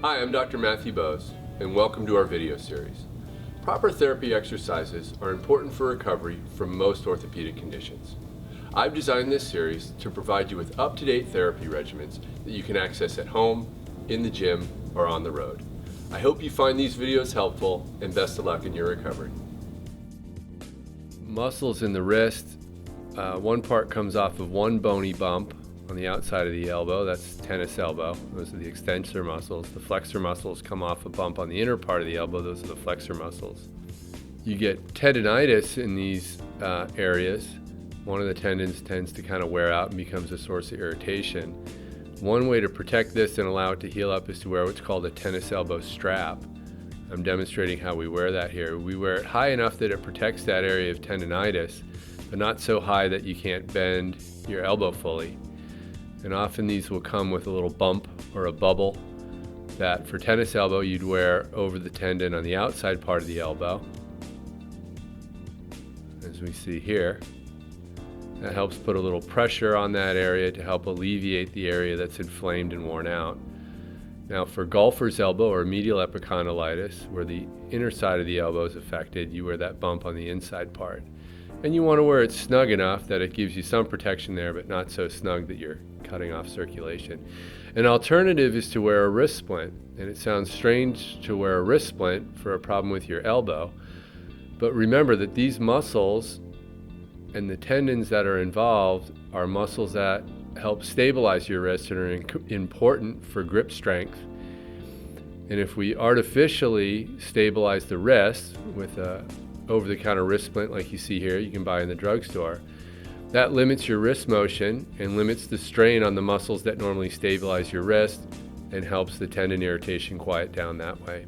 Hi, I'm Dr. Matthew Boes, and welcome to our video series. Proper therapy exercises are important for recovery from most orthopedic conditions. I've designed this series to provide you with up-to-date therapy regimens that you can access at home, in the gym, or on the road. I hope you find these videos helpful, and best of luck in your recovery. Muscles in the wrist, one part comes off of one bony bump on the outside of the elbow. That's tennis elbow. Those are the extensor muscles. The flexor muscles come off a bump on the inner part of the elbow. Those are the flexor muscles. You get tendonitis in these areas. One of the tendons tends to kind of wear out and becomes a source of irritation. One way to protect this and allow it to heal up is to wear what's called a tennis elbow strap. I'm demonstrating how we wear that here. We wear it high enough that it protects that area of tendonitis, but not so high that you can't bend your elbow fully. And often these will come with a little bump or a bubble that for tennis elbow you'd wear over the tendon on the outside part of the elbow, as we see here. That helps put a little pressure on that area to help alleviate the area that's inflamed and worn out. Now for golfer's elbow or medial epicondylitis, where the inner side of the elbow is affected, you wear that bump on the inside part. And you want to wear it snug enough that it gives you some protection there, but not so snug that you're cutting off circulation. An alternative is to wear a wrist splint. And it sounds strange to wear a wrist splint for a problem with your elbow, but remember that these muscles and the tendons that are involved are muscles that help stabilize your wrist and are important for grip strength. And if we artificially stabilize the wrist with a over-the-counter wrist splint like you see here, you can buy in the drugstore, that limits your wrist motion and limits the strain on the muscles that normally stabilize your wrist and helps the tendon irritation quiet down that way.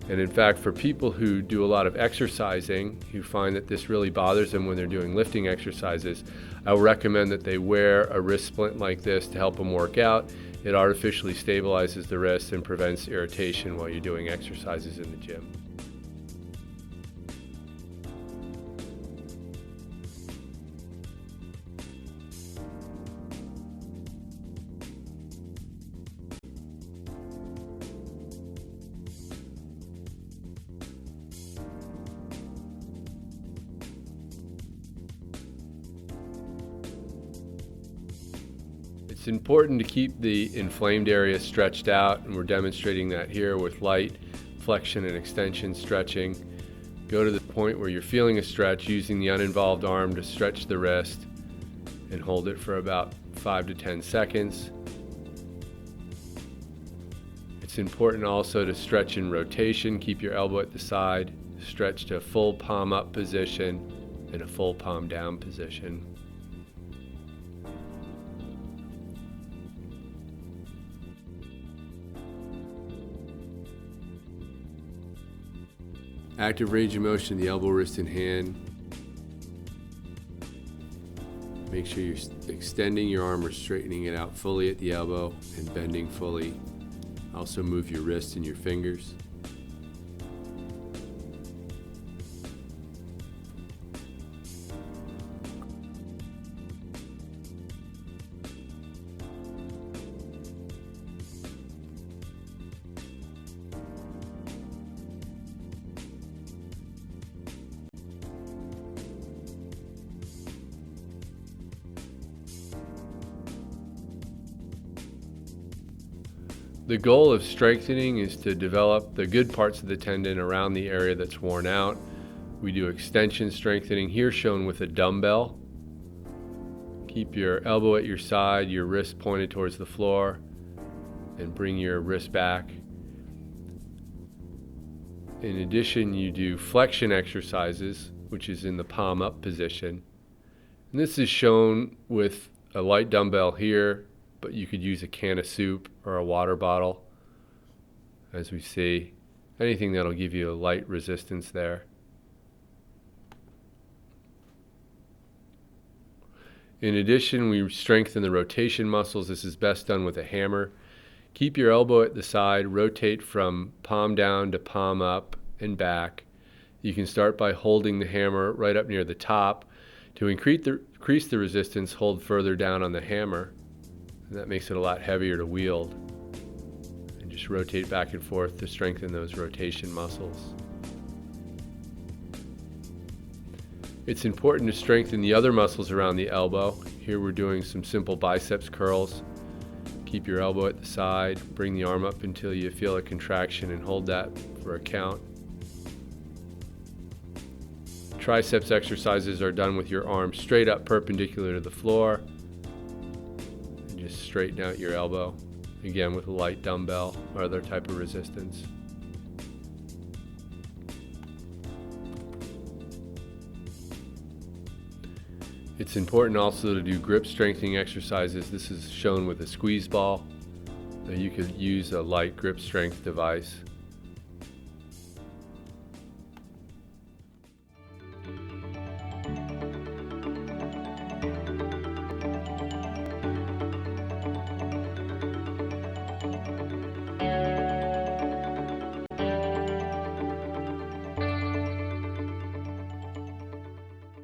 And in fact, for people who do a lot of exercising, who find that this really bothers them when they're doing lifting exercises, I would recommend that they wear a wrist splint like this to help them work out. It artificially stabilizes the wrist and prevents irritation while you're doing exercises in the gym. It's important to keep the inflamed area stretched out, and we're demonstrating that here with light flexion and extension stretching. Go to the point where you're feeling a stretch using the uninvolved arm to stretch the wrist and hold it for about 5 to 10 seconds. It's important also to stretch in rotation. Keep your elbow at the side, stretch to a full palm up position and a full palm down position. Active range of motion of the elbow, wrist, and hand. Make sure you're extending your arm or straightening it out fully at the elbow and bending fully. Also move your wrist and your fingers. The goal of strengthening is to develop the good parts of the tendon around the area that's worn out. We do extension strengthening here shown with a dumbbell. Keep your elbow at your side, your wrist pointed towards the floor, and bring your wrist back. In addition, you do flexion exercises, which is in the palm up position. And this is shown with a light dumbbell here, but you could use a can of soup or a water bottle, as we see. Anything that'll give you a light resistance there. In addition, we strengthen the rotation muscles. This is best done with a hammer. Keep your elbow at the side, rotate from palm down to palm up and back. You can start by holding the hammer right up near the top. To increase the resistance, hold further down on the hammer. And that makes it a lot heavier to wield. And just rotate back and forth to strengthen those rotation muscles. It's important to strengthen the other muscles around the elbow. Here we're doing some simple biceps curls. Keep your elbow at the side, bring the arm up until you feel a contraction and hold that for a count. Triceps exercises are done with your arm straight up perpendicular to the floor. And just straighten out your elbow, again with a light dumbbell or other type of resistance. It's important also to do grip strengthening exercises. This is shown with a squeeze ball. You could use a light grip strength device.